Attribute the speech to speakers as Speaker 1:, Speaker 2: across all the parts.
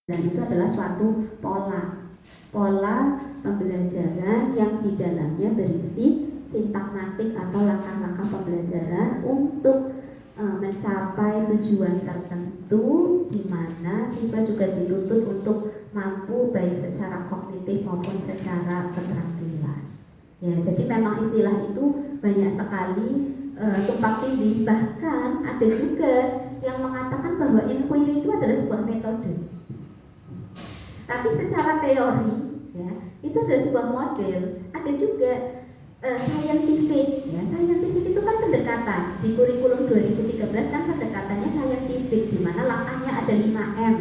Speaker 1: Dan itu adalah suatu pola pembelajaran yang di dalamnya berisi sintakmatik atau langkah-langkah pembelajaran untuk mencapai tujuan tertentu, di mana siswa juga dituntut untuk mampu baik secara kognitif maupun secara keterampilan. Ya, jadi memang istilah itu banyak sekali tumpang tindih. Bahkan ada juga yang mengatakan bahwa inquiry itu adalah sebuah metode. Tapi secara teori, ya, itu adalah sebuah model. Ada juga scientific, ya. Scientific itu kan pendekatan. Di kurikulum 2013 kan pendekatannya scientific, di mana langkahnya ada 5M: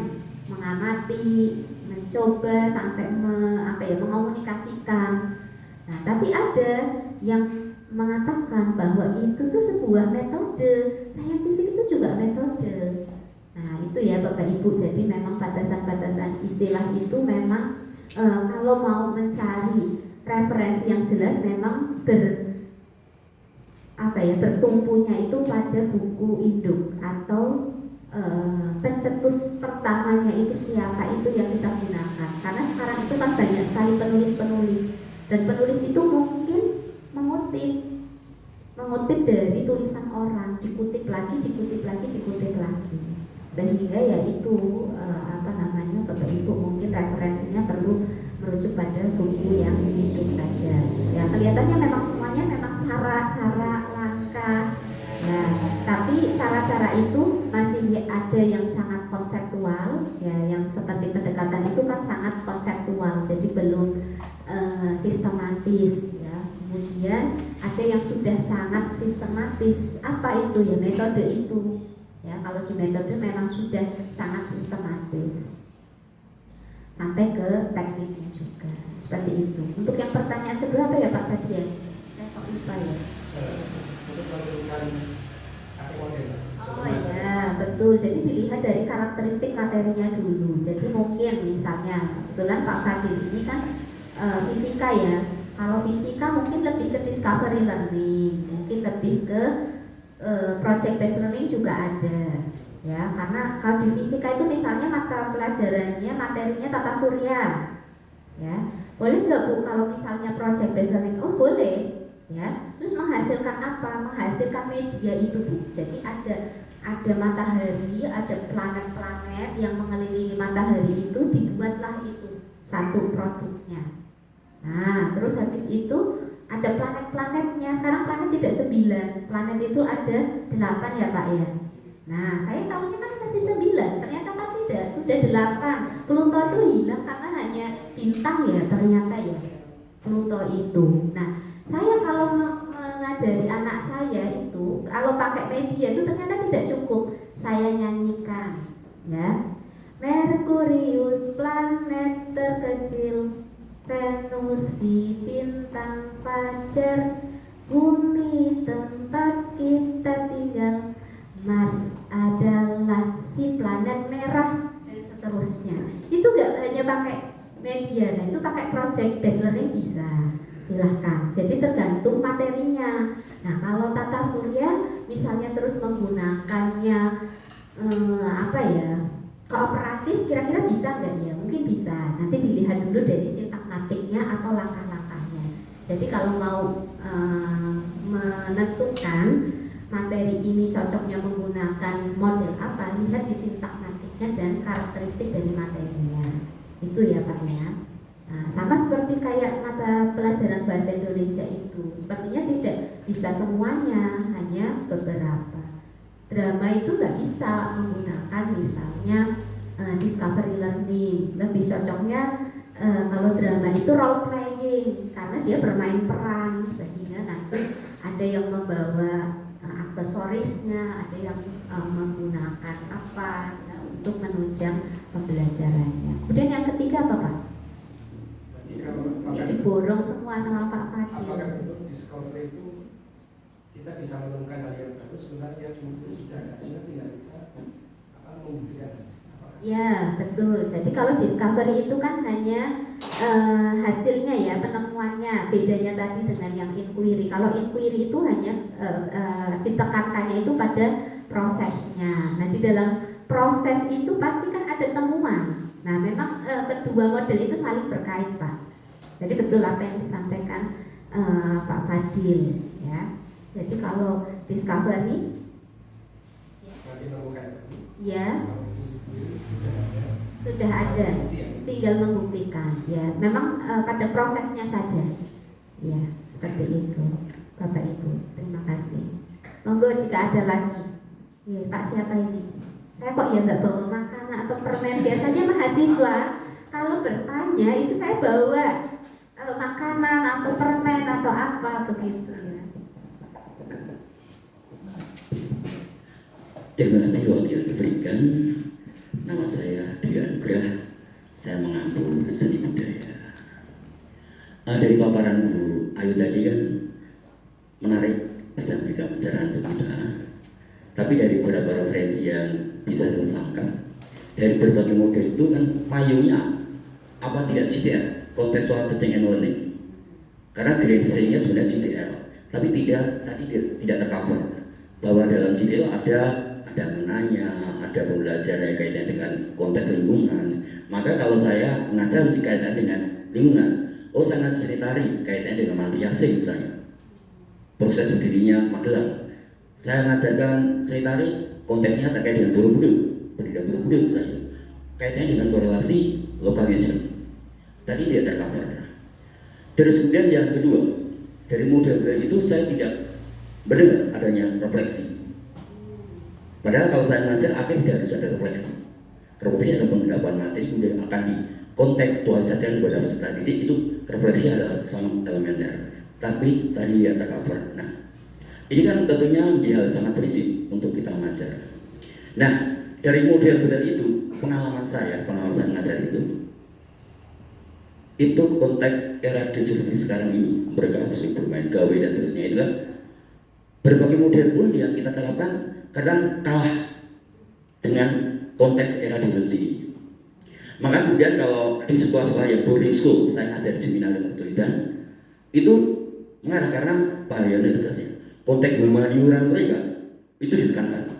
Speaker 1: mengamati, mencoba, sampai mengomunikasikan. Nah, tapi ada yang mengatakan bahwa itu tuh sebuah metode. Scientific itu juga metode. Nah, itu ya Bapak Ibu, jadi memang batasan-batasan istilah itu memang kalau mau mencari referensi yang jelas memang bertumpunya itu pada buku induk atau pencetus pertamanya itu siapa, itu yang kita gunakan. Karena sekarang itu kan banyak sekali penulis-penulis, dan penulis itu mungkin mengutip dari tulisan orang, dikutip lagi, sehingga ya itu Bapak Ibu mungkin referensinya perlu merujuk pada buku yang hidup saja. Ya, kelihatannya memang semuanya memang cara-cara langkah. Nah, tapi cara-cara itu masih ada yang sangat konseptual, ya, yang seperti pendekatan itu kan sangat konseptual, jadi belum sistematis, ya. Kemudian ada yang sudah sangat sistematis. Apa itu ya metode itu? Ya, kalau di metode memang sudah sangat sistematis sampai ke tekniknya juga seperti itu. Untuk yang pertanyaan kedua apa ya Pak tadi ya? Saya kok lupa ya. Oh ya, betul. Jadi dilihat dari karakteristik materinya dulu. Jadi mungkin misalnya kebetulan Pak Fadil ini kan fisika ya. Kalau fisika mungkin lebih ke discovery learning, mungkin lebih ke project based learning juga ada, ya. Karena kalau di fisika itu misalnya mata pelajarannya materinya tata surya, ya. Boleh nggak Bu kalau misalnya project based learning? Oh boleh, ya. Terus menghasilkan apa? Menghasilkan media itu Bu. Jadi ada matahari, ada planet-planet yang mengelilingi matahari, itu dibuatlah itu satu produknya. Nah, terus habis itu ada planet-planetnya. Sekarang planet tidak 9, planet itu ada 8 ya Pak ya. Nah, saya tahunya kan masih 9, ternyata kan tidak, sudah 8. Pluto itu hilang karena hanya bintang ya ternyata ya, Pluto itu. Nah, saya kalau mengajari anak saya itu, kalau pakai media itu ternyata tidak cukup. Saya nyanyikan, ya. Merkurius, planet terkecil, Venus di bintang fajar, bumi tempat kita tinggal, Mars adalah si planet merah, dan seterusnya. Itu gak hanya pakai media, nah itu pakai project based learning bisa, silahkan. Jadi tergantung materinya. Nah kalau tata surya misalnya terus menggunakannya kooperatif, kira-kira bisa nggak ya? Mungkin bisa. Nanti dilihat dulu dari sintakmatiknya atau langkah-langkahnya. Jadi kalau mau menentukan materi ini cocoknya menggunakan model apa, lihat di sintakmatiknya dan karakteristik dari materinya. Itu ya Pak ya. Nah, sama seperti kayak mata pelajaran bahasa Indonesia itu, sepertinya tidak bisa semuanya, hanya beberapa. Drama itu nggak bisa menggunakan misalnya discovery learning. Lebih cocoknya kalau drama itu role playing, karena dia bermain peran, sehingga nanti ada yang membawa aksesorisnya, ada yang menggunakan apa ya, untuk menunjang pembelajarannya. Kemudian yang ketiga apa Pak? Ini diborong semua sama Pak Fadil.
Speaker 2: Apakah untuk discovery itu kita bisa menemukan hal yang baru, sebenarnya itu sudah ada, sudah tinggal kita membuktikan.
Speaker 1: Ya betul. Jadi kalau discovery itu kan hanya hasilnya ya, penemuannya. Bedanya tadi dengan yang inquiry. Kalau inquiry itu hanya ditekankannya itu pada prosesnya. Nah di dalam proses itu pasti kan ada temuan. Nah kedua model itu saling berkait Pak. Jadi betul apa yang disampaikan Pak Fadil ya. Jadi kalau discovery ya sudah ada, tinggal membuktikan ya. Memang pada prosesnya saja ya, seperti itu Bapak Ibu. Terima kasih. Monggo jika ada lagi ya, Pak siapa ini? Saya kok ya nggak bawa makanan atau permen. Biasanya mahasiswa kalau bertanya itu saya bawa makanan atau permen atau apa begitu ya.
Speaker 3: Terima kasih waktu yang diberikan. Nama saya Dwi Anugrah. Saya mengampu seni budaya. Dari paparan Bu Ayu tadi kan menarik, bisa memberikan pelajaran untuk kita. Tapi dari beberapa referensi yang bisa diungkapkan, dari berbagai model itu kan payungnya apa tidak CTL, contextual teaching and learning. Karena desainnya sebenarnya CTL, tapi tidak tercover bahwa dalam CTL ada menanya, ada pembelajaran yang kaitan dengan konteks lingkungan. Maka kalau saya mengajar dikaitkan dengan lingkungan, saya ngajar seni tari kaitannya dengan Mantiase misalnya, proses berdirinya Magelang. Saya mengajarkan seni tari konteksnya terkait dengan Borobudur, pendidikan Borobudur misalnya, kaitannya dengan korelasi lokalisme. Tadi dia tercover. Terus kemudian yang kedua, dari model itu saya tidak mendengar adanya refleksi. Padahal kalau saya mengajar akhirnya tidak harus ada refleksi. Refleksi adalah pengendapan materi kemudian akan dikontekstualisasikan kepada peserta didik, itu refleksi adalah sangat elementer. Tapi tadi ya tercover. Nah, ini kan tentunya menjadi hal sangat prinsip untuk kita mengajar. Nah, dari model itu pengalaman saya mengajar itu konteks era disrupsi sekarang ini, mereka harus bermain gawe dan terusnya itu kan berbagai model pun yang kita terapkan kadang kalah dengan konteks era disrupsi ini. Maka kemudian kalau di sekolah-sekolah yang boarding school, saya ngajar di seminar yang betul itu mengarah karena bahaya identitasnya. Konteks humaniora mereka itu ditekankan.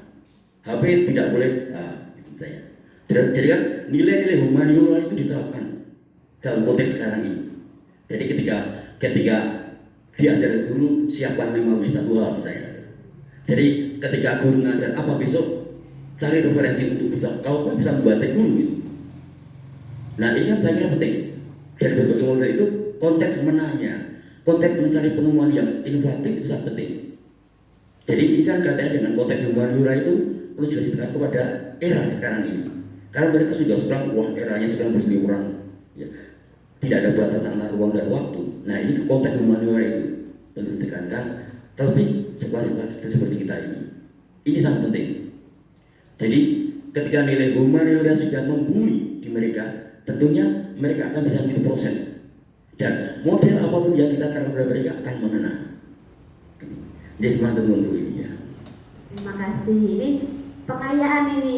Speaker 3: HP tidak boleh, saya. Jadi kan nilai-nilai humaniora itu diterapkan dalam konteks sekarang ini. Jadi ketika diajar guru siapkan 5W1H misalnya. Jadi ketika guru ngajar apa besok, cari referensi untuk bisa, kalau bisa membantu guru itu. Nah ini kan saya kira penting. Dari berbagai model itu konteks menanya, konteks mencari penemuan yang inovatif itu sangat penting. Jadi ini kan katanya dengan konteks humaniora itu perlu juga ditekan kepada era sekarang ini. Karena mereka sudah sekarang, wah eranya sekarang berseliweran, ya. Tidak ada batasan antara ruang dan waktu. Nah ini konteks humaniora itu perlu ditekankan. Terlebih sekolah-sekolah kita seperti kita ini sangat penting. Jadi ketika nilai humaniora sudah membumi di mereka, tentunya mereka akan bisa mengikuti proses. Dan model apapun yang kita terapkan pada mereka akan mengenang. Jadi teman-teman dulu ini ya.
Speaker 1: Terima kasih. Ini pengayaan ini,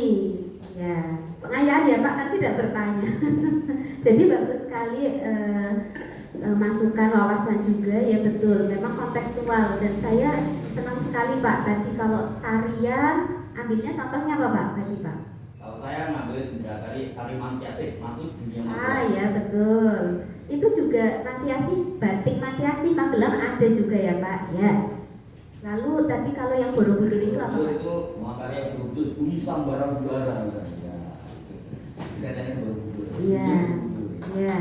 Speaker 1: ya pengayaan ya Pak kan tidak bertanya. Jadi bagus sekali masukan wawasan juga ya betul. Memang kontekstual dan saya senang sekali Pak tadi kalau tarian ambilnya contohnya apa Pak tadi Pak?
Speaker 3: Kalau saya ngambil sebenarnya tari Mantiase, masuk dunia
Speaker 1: Magelang. Ya betul. Itu juga Mantiasi, batik Mantiasi Magelang ada juga ya Pak ya. Lalu tadi kalau yang Borobudur itu apa?
Speaker 3: Borobudur itu makarya Borobudur, bumi sambara udara misalnya. Katanya Borobudur.
Speaker 1: Iya, iya,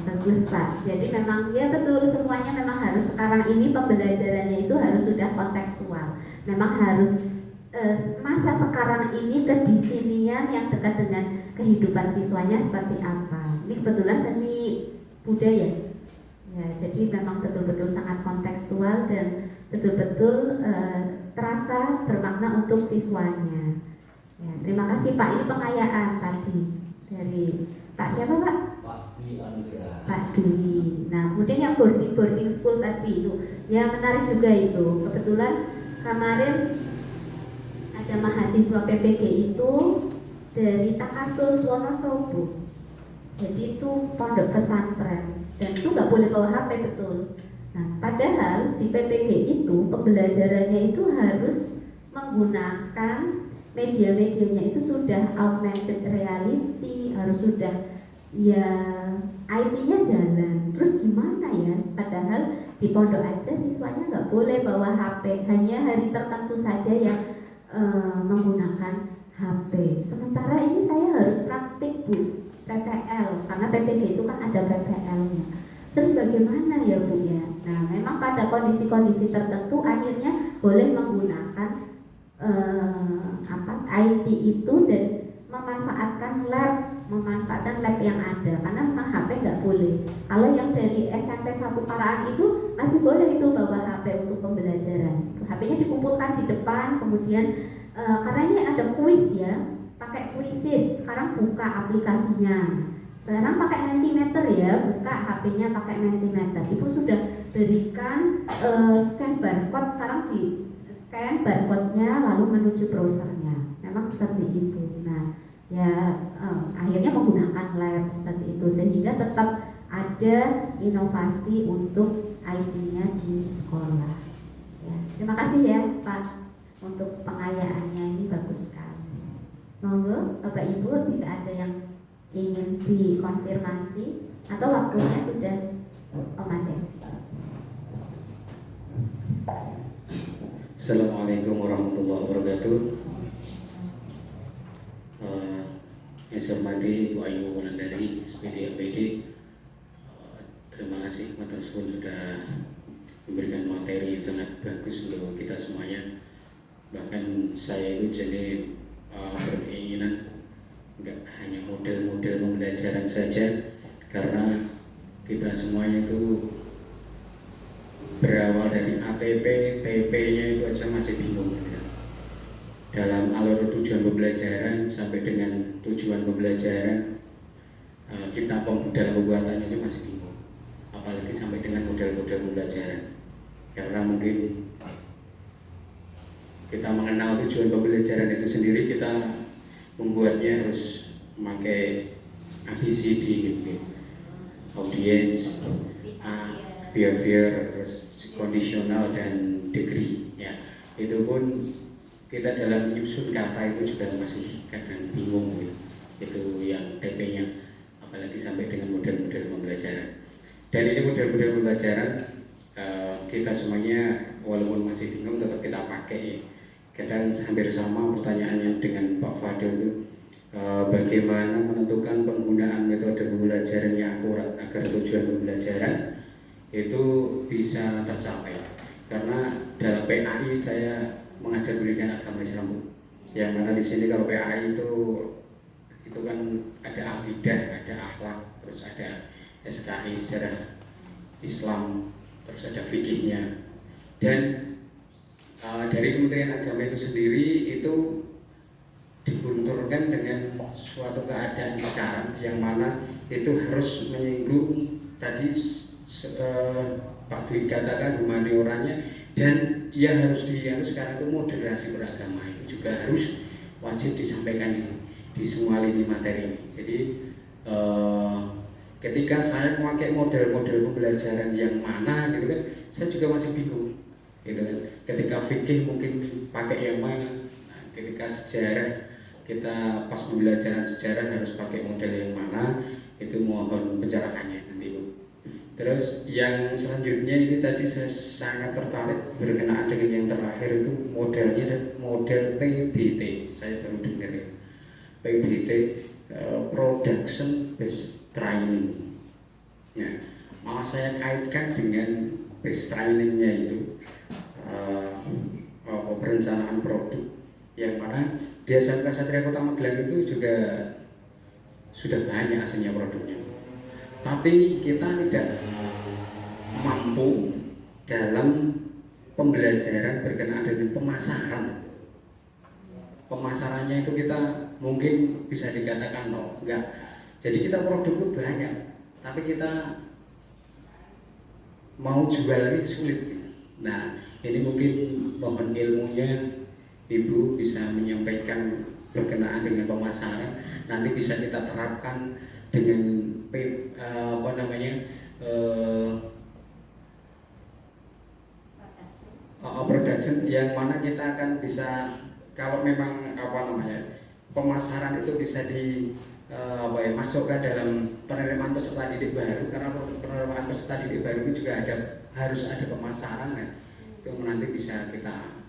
Speaker 1: bagus Pak. Jadi memang ya betul semuanya memang harus sekarang ini pembelajarannya itu harus sudah kontekstual. Memang harus masa sekarang ini kedisinian yang dekat dengan kehidupan siswanya seperti apa. Ini kebetulan seni budaya. Ya, jadi memang betul-betul sangat kontekstual dan betul-betul terasa bermakna untuk siswanya. Ya, terima kasih Pak. Ini pengayaan tadi dari Pak siapa Pak?
Speaker 3: Pak Dwi Anugrah.
Speaker 1: Pak Dwi. Nah, kemudian yang boarding school tadi itu, ya menarik juga itu. Kebetulan kemarin ada mahasiswa PPG itu dari Takasus Wonosobo. Jadi itu pondok pesantren. Dan itu nggak boleh bawa HP betul. Nah, padahal di PPG itu pembelajarannya itu harus menggunakan media-medianya itu sudah augmented reality, harus sudah ya IT-nya jalan, terus gimana ya? Padahal di pondok aja siswanya nggak boleh bawa HP, hanya hari tertentu saja yang menggunakan HP. Sementara ini saya harus praktik Bu, PPL, karena PPG itu kan ada PPL-nya. Terus bagaimana ya Bu ya? Nah memang pada kondisi-kondisi tertentu akhirnya boleh menggunakan IT itu dan memanfaatkan lab yang ada, karena memang HP nggak boleh. Kalau yang dari SMP 1 Paraan itu masih boleh itu bawa HP untuk pembelajaran. HP-nya dikumpulkan di depan, kemudian karena ini ada kuis ya, pakai Quizzes. Sekarang buka aplikasinya. Sekarang pakai Mentimeter ya, buka HP-nya pakai Mentimeter. Ibu sudah berikan scan barcode, sekarang di scan barcode-nya lalu menuju browsernya. Memang seperti itu. Nah, ya akhirnya menggunakan lab seperti itu sehingga tetap ada inovasi untuk IT-nya di sekolah. Ya, terima kasih ya Pak untuk pengayaannya, ini bagus sekali. Monggo Bapak Ibu jika ada yang ingin dikonfirmasi atau waktunya sudah masih.
Speaker 4: Assalamualaikum warahmatullahi wabarakatuh. Yang saya hormati Bu Ayu Wulandari, SPD APD. Terima kasih Mas Rasul sudah memberikan materi yang sangat bagus untuk kita semuanya. Bahkan saya itu jadi berkeinginan nggak hanya model-model pembelajaran saja, karena kita semuanya itu berawal dari ATP, TP-nya itu aja masih bingung ya. Dalam alur tujuan pembelajaran sampai dengan tujuan pembelajaran, kita dalam pembuatannya aja masih bingung, apalagi sampai dengan model-model pembelajaran. Karena mungkin kita mengenal tujuan pembelajaran itu sendiri, kita membuatnya harus memakai ABCD gitu, audience, behavior, terus kondisional dan degree ya. Itu pun kita dalam menyusun kata itu juga masih kadang bingung gitu. Itu yang TP-nya, apalagi sampai dengan model-model pembelajaran. Dan ini model-model pembelajaran kita semuanya walaupun masih bingung tetap kita pakai ya. Kadang hampir sama pertanyaannya dengan Pak Fadil itu, bagaimana menentukan penggunaan metode pembelajaran yang akurat agar tujuan pembelajaran itu bisa tercapai. Karena dalam PAI saya mengajar pendidikan agama Islam, yang mana di sini kalau PAI itu kan ada akidah, ada akhlak, terus ada SKI sejarah Islam, terus ada fikihnya. Dan dari Kementerian Agama itu sendiri itu dibenturkan dengan suatu keadaan sekarang yang mana itu harus menyinggung tadi Pak Dwi katakan humanioranya, dan yang harus sekarang itu moderasi beragama itu juga harus wajib disampaikan di semua lini materi ini. Jadi ketika saya memakai model-model pembelajaran yang mana gitu kan, saya juga masih bingung gitu kan. Ketika fikih mungkin pakai yang mana, nah, ketika sejarah kita pas pembelajaran sejarah harus pakai model yang mana, itu mohon pencerahannya nanti Bu. Terus yang selanjutnya ini tadi saya sangat tertarik berkenaan dengan yang terakhir itu modelnya dan model PBT. Saya baru dengar ya, PBT, Production Based Training. Nah, malah saya kaitkan dengan base trainingnya itu perencanaan produk, yang mana di SMK Satria Kota Magelang itu juga sudah banyak hasilnya produknya, tapi kita tidak mampu dalam pembelajaran berkenaan dengan pemasaran. Pemasarannya itu kita mungkin bisa dikatakan enggak. Jadi kita produk itu banyak, tapi kita mau jual ini sulit. Nah, ini mungkin mohon ilmunya Ibu bisa menyampaikan berkenaan dengan pemasaran, nanti bisa kita terapkan dengan production, yang mana kita akan bisa, kalau memang pemasaran itu bisa masuk ke dalam penerimaan peserta didik baru, karena penerimaan peserta didik baru itu juga harus ada pemasaran kan, itu nanti bisa kita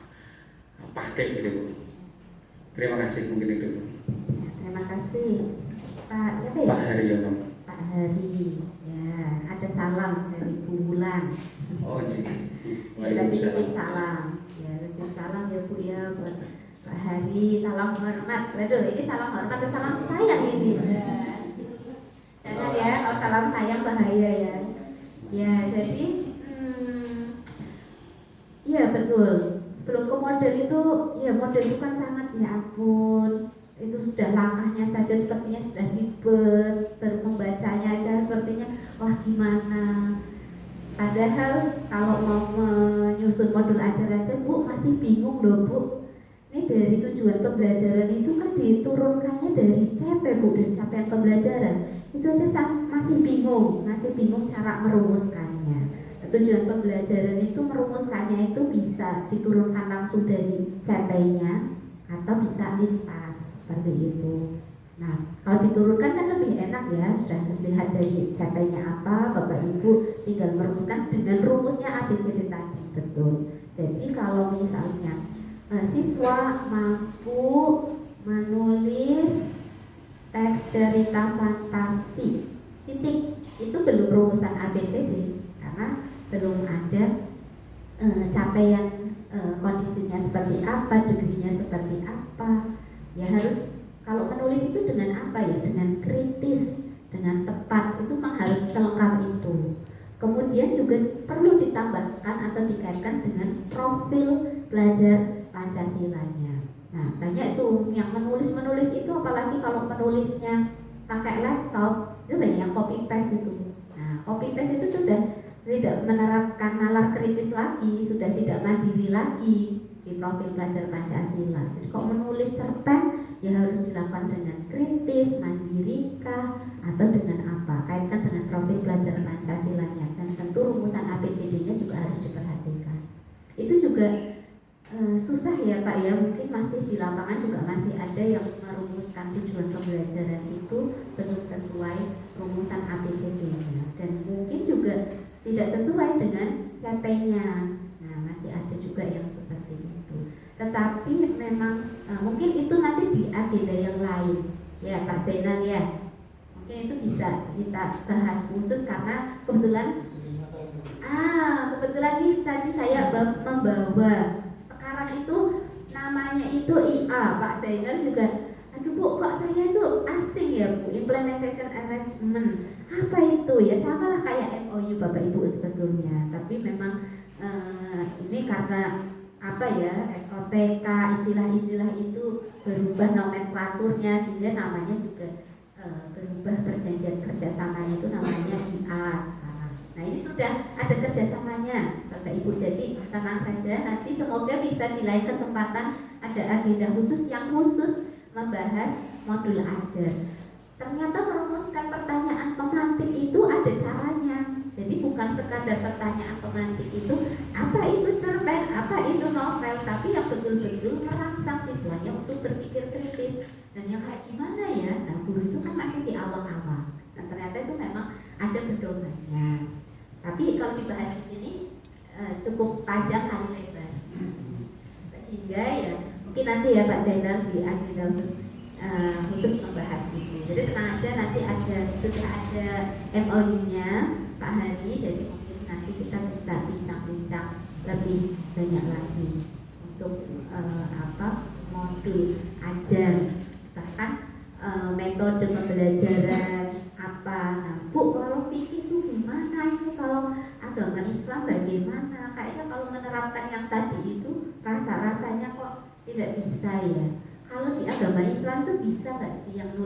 Speaker 4: pakai gitu Bu. Terima kasih, mungkin itu Bu.
Speaker 1: Terima kasih Pak siapa ya?
Speaker 4: Pak Haryono.
Speaker 1: Pak Hari ya, ada salam dari Bu Wulan.
Speaker 4: Oh iya.
Speaker 1: Ya, tadi titip salam ya, titip salam ya Bu ya buat Pak Hari, salam hormat. Waduh, ini salam hormat atau salam sayang ini? Jangan ya, kalau salam sayang bahaya ya. Ya, jadi ya betul. Sebelum ke model itu, ya model itu kan sangat, ya ampun, itu sudah langkahnya saja sepertinya sudah ribet, baru membacanya aja sepertinya wah gimana. Padahal kalau mau menyusun modul ajar aja Bu masih bingung loh Bu. Ini dari tujuan pembelajaran itu kan diturunkannya dari CP Bu, dari capaian pembelajaran. Itu aja masih bingung cara merumuskannya. Tujuan pembelajaran itu merumuskannya itu bisa diturunkan langsung dari CP-nya atau bisa lintas seperti itu. Nah, kalau diturunkan kan lebih enak ya, sudah dilihat dari CP-nya apa, Bapak Ibu tinggal merumuskan dengan rumusnya ABCD tadi, betul. Jadi kalau misalnya siswa mampu menulis teks cerita fantasi, titik, itu belum rumusan ABCD karena belum ada capaian kondisinya seperti apa, degrinya seperti apa. Ya harus, kalau menulis itu dengan apa ya? Dengan kritis, dengan tepat, itu memang harus selengkap itu. Kemudian juga perlu ditambahkan atau dikaitkan dengan profil pelajar Pancasilanya. Nah, banyak itu yang menulis itu, apalagi kalau menulisnya pakai laptop, itu banyak yang copy paste itu. Nah, copy paste itu sudah tidak menerapkan nalar kritis lagi, sudah tidak mandiri lagi di profil pelajar Pancasila. Jadi kalau menulis cerpen ya harus dilakukan dengan kritis, mandirikah, atau dengan apa? Kaitkan dengan profil pelajar Pancasilanya, dan tentu rumusan ABCD-nya juga harus diperhatikan. Itu juga susah ya Pak ya, mungkin masih di lapangan juga masih ada yang merumuskan tujuan pembelajaran itu belum sesuai rumusan ABCD-nya, dan mungkin juga tidak sesuai dengan CP-nya. Nah, masih ada juga yang seperti itu. Tetapi memang mungkin itu nanti di agenda yang lain ya Pak Zainal ya. Mungkin itu bisa kita bahas khusus karena kebetulan ini tadi saya membawa sekarang itu namanya itu IA. Pak Zainal juga, aduh Bu, kok saya itu asing ya Bu, implementation arrangement, apa itu ya? Sama lah kayak MOU Bapak Ibu sebetulnya, tapi memang ini karena apa ya, SOTK, istilah-istilah itu berubah nomenklaturnya sehingga namanya juga berubah, perjanjian kerjasamanya itu namanya IA sekarang. Nah, ini sudah ada kerjasamanya Bapak Ibu, jadi tenang saja, nanti semoga bisa di lain kesempatan ada agenda khusus yang khusus membahas modul ajar. Ternyata merumuskan pertanyaan pemantik itu ada caranya. Jadi bukan sekadar pertanyaan pemantik itu apa itu cerpen, apa itu novel, tapi yang betul-betul merangsang siswanya untuk berpikir kritis. Dan yang kayak gimana ya? Nah, guru itu kan masih di awal-awal. Nah, ternyata itu memang ada pedomannya. Tapi kalau dibahas di sini cukup panjang kali lebar. Sehingga ya mungkin nanti ya Pak Zainal di agenda khusus membahas itu. Jadi tenang aja, nanti sudah ada MOU-nya Pak Hari, jadi mungkin nanti kita bisa bincang-bincang lebih banyak lagi untuk modul ajar, bahkan metode pembelajaran apa. Nah, Bu, kalau fikih itu gimana ini, kalau agama Islam bagaimana? Kayaknya kalau menerapkan yang tadi itu rasa-rasanya kok tidak bisa ya. Kalau di agama Islam tuh bisa nggak sih yang